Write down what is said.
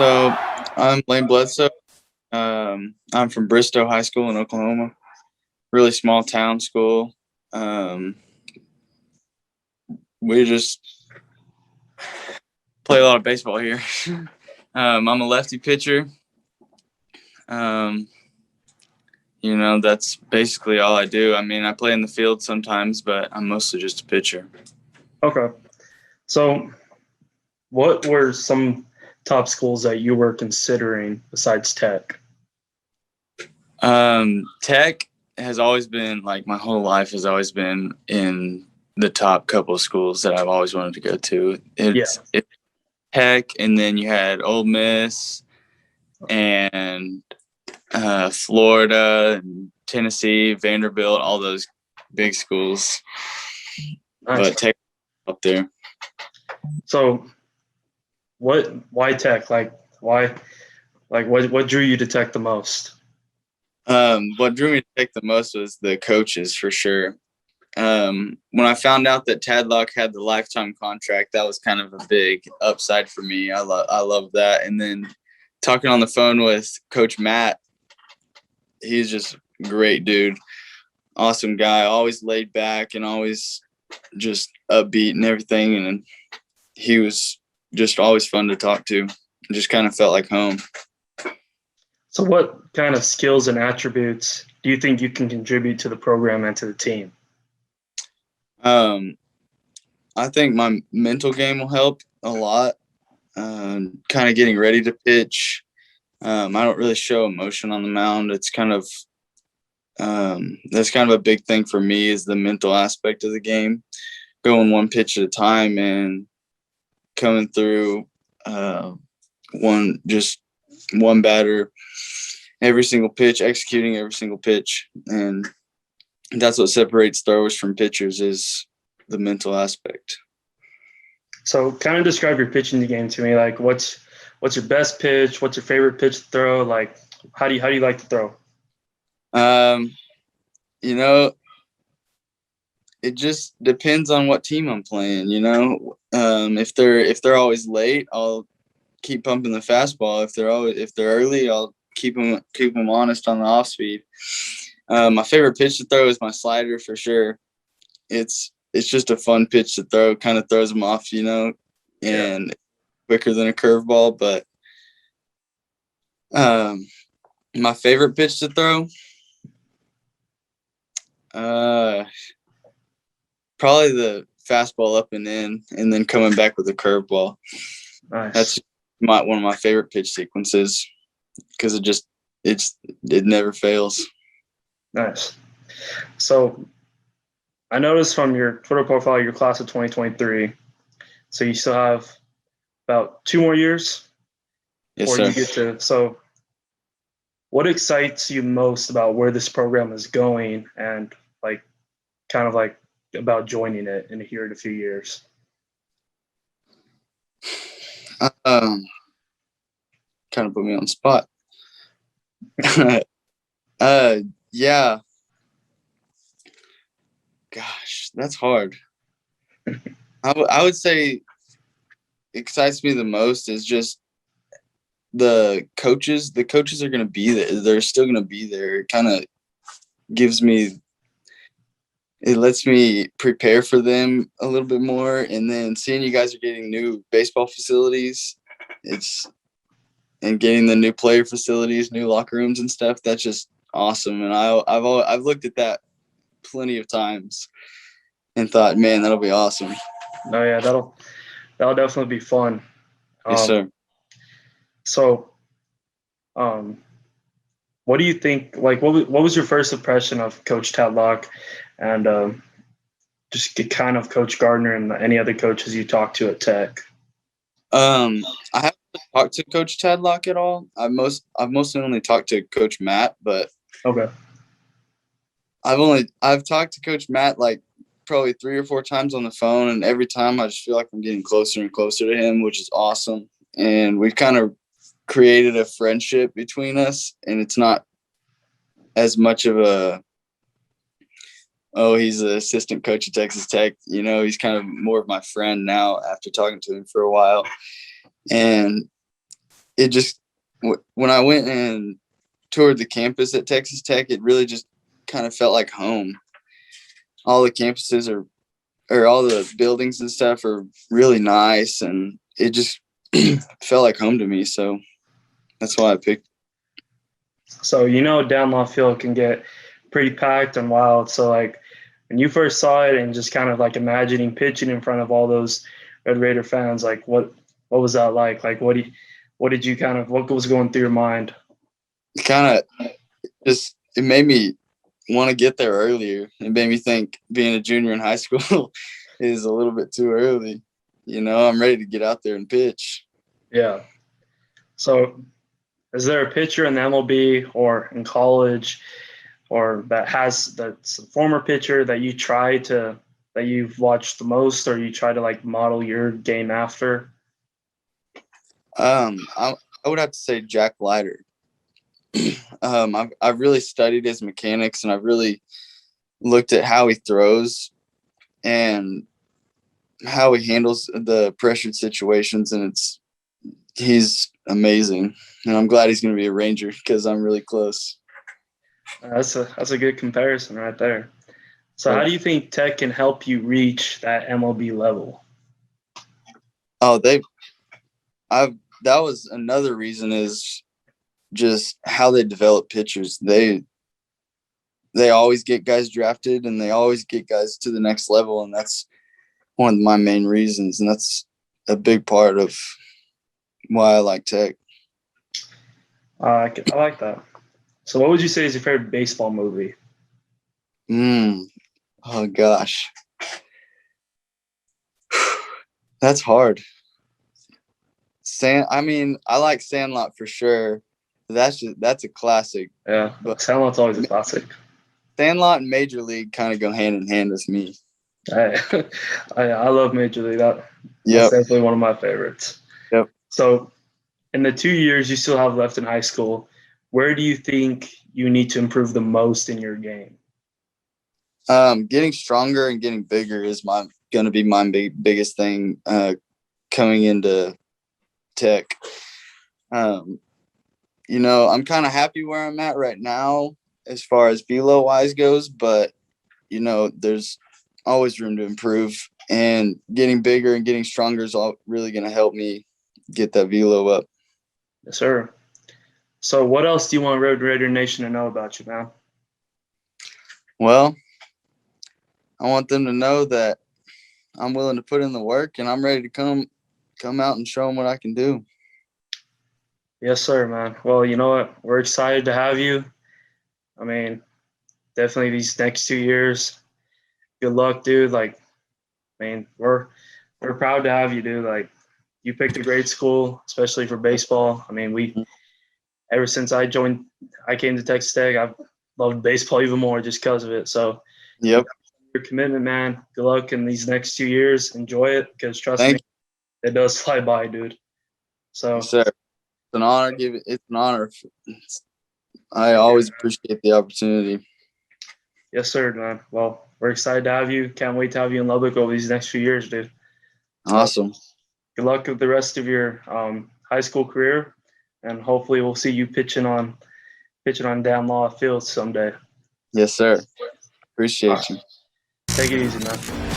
So I'm Lane Bledsoe. I'm from Bristow High School in Oklahoma. Really small town school. Um, we just play a lot of baseball here. I'm a lefty pitcher. Um, that's basically all I do. I mean, I play in the field sometimes, but I'm mostly just a pitcher. Okay. So, what were some top schools that you were considering besides Tech? Tech has always been, like, my whole life has always been in the top couple of schools that I've always wanted to go to. It's Tech, and then you had Ole Miss and Florida and Tennessee, Vanderbilt, all those big schools. Nice. But Tech up there. So, why Tech? What drew you to Tech the most? What drew me to Tech the most was the coaches, for sure. When I found out that Tadlock had the lifetime contract, that was kind of a big upside for me. I love that. And then talking on the phone with Coach Matt, he's just a great dude, awesome guy, always laid back and always just upbeat and everything. And he was just always fun to talk to. It just kind of felt like home. So, what kind of skills and attributes do you think you can contribute to the program and to the team? I think my mental game will help a lot. Kind of getting ready to pitch. I don't really show emotion on the mound. It's kind of that's kind of a big thing for me, is the mental aspect of the game, going one pitch at a time and coming through one batter every single pitch, executing every single pitch. And that's what separates throwers from pitchers, is the mental aspect. So, kind of describe your pitching game to me. Like, what's your best pitch? What's your favorite pitch to throw? Like, how do you like to throw? It just depends on what team I'm playing. If they're always late, I'll keep pumping the fastball. If they're early, I'll keep them honest on the off speed. My favorite pitch to throw is my slider, for sure. It's just a fun pitch to throw. Kind of throws them off, and quicker than a curveball. But my favorite pitch to throw, probably the fastball up and in, and then coming back with a curveball. Nice. That's one of my favorite pitch sequences, because it never fails. Nice. So, I noticed from your Twitter profile, your class of 2023. So you still have about 2 more years. Yes, sir. You get to. So, what excites you most about where this program is going, and kind of about joining it in a few years? Kind of put me on the spot. Yeah. Gosh, that's hard. I would say excites me the most is just the coaches. The coaches are going to be there. They're still going to be there. It kind of lets me prepare for them a little bit more. And then seeing you guys are getting new baseball facilities, and getting the new player facilities, new locker rooms and stuff, that's just awesome. And I've looked at that plenty of times and thought, man, that'll be awesome. Oh yeah, that'll definitely be fun. Yes, sir. So, what do you think? What was your first impression of Coach Tadlock, and just kind of Coach Gardner and any other coaches you talked to at Tech? I haven't talked to Coach Tadlock at all. I've mostly only talked to Coach Matt, but okay. I've talked to Coach Matt probably 3 or 4 times on the phone, and every time I just feel like I'm getting closer and closer to him, which is awesome. And we've kind of created a friendship between us, and it's not as much of he's the assistant coach at Texas Tech. He's kind of more of my friend now after talking to him for a while. And it just when I went and toured the campus at Texas Tech, it really just kind of felt like home. All the campuses or all the buildings and stuff are really nice, and it just felt like home to me. So that's why I picked. So down Love Field can get pretty packed and wild. So like when you first saw it and just kind of like imagining pitching in front of all those Red Raider fans, like what was that like? Like what was going through your mind? Kind of just it made me want to get there earlier. It made me think being a junior in high school is a little bit too early. I'm ready to get out there and pitch. Yeah. So is there a pitcher in the MLB or in college or that's a former pitcher that you've watched the most, or you try to like model your game after? I would have to say Jack Leiter. I've really studied his mechanics, and I've really looked at how he throws and how he handles the pressured situations, and he's amazing. And I'm glad he's going to be a Ranger because I'm really close. That's a good comparison right there. So how do you think Tech can help you reach that MLB level? Oh, that was another reason is just how they develop pitchers. They always get guys drafted, and they always get guys to the next level, and that's one of my main reasons, and that's a big part of why I like Tech. I like that. So what would you say is your favorite baseball movie? Oh gosh, that's hard. I like Sandlot for sure. That's a classic. Yeah, but Sandlot's always a classic. Sandlot and Major League kind of go hand in hand with me. I love Major League. That's definitely one of my favorites. Yep. So in the 2 years you still have left in high school, where do you think you need to improve the most in your game? Getting stronger and getting bigger is going to be my biggest thing coming into Tech. I'm kind of happy where I'm at right now as far as velo wise goes, but there's always room to improve, and getting bigger and getting stronger is all really going to help me get that velo up. Yes, sir. So what else do you want Road Raider Nation to know about you, man? Well, I want them to know that I'm willing to put in the work, and I'm ready to come out and show them what I can do. Yes, sir, man. Well, you know what? We're excited to have you. I mean, definitely these next 2 years. Good luck, dude. We're proud to have you, dude. Like, you picked a great school, especially for baseball. I mean, ever since I came to Texas Tech, I've loved baseball even more just because of it. So, yep. Your commitment, man. Good luck in these next 2 years. Enjoy it, because trust me, it does fly by, dude. So, yes, sir. It's an honor. It's an honor. I always appreciate the opportunity. Yes, sir, man. Well, we're excited to have you. Can't wait to have you in Lubbock over these next few years, dude. Awesome. Good luck with the rest of your high school career, and hopefully we'll see you pitching on down Law Field someday. Yes, sir. Appreciate you. Take it easy, man.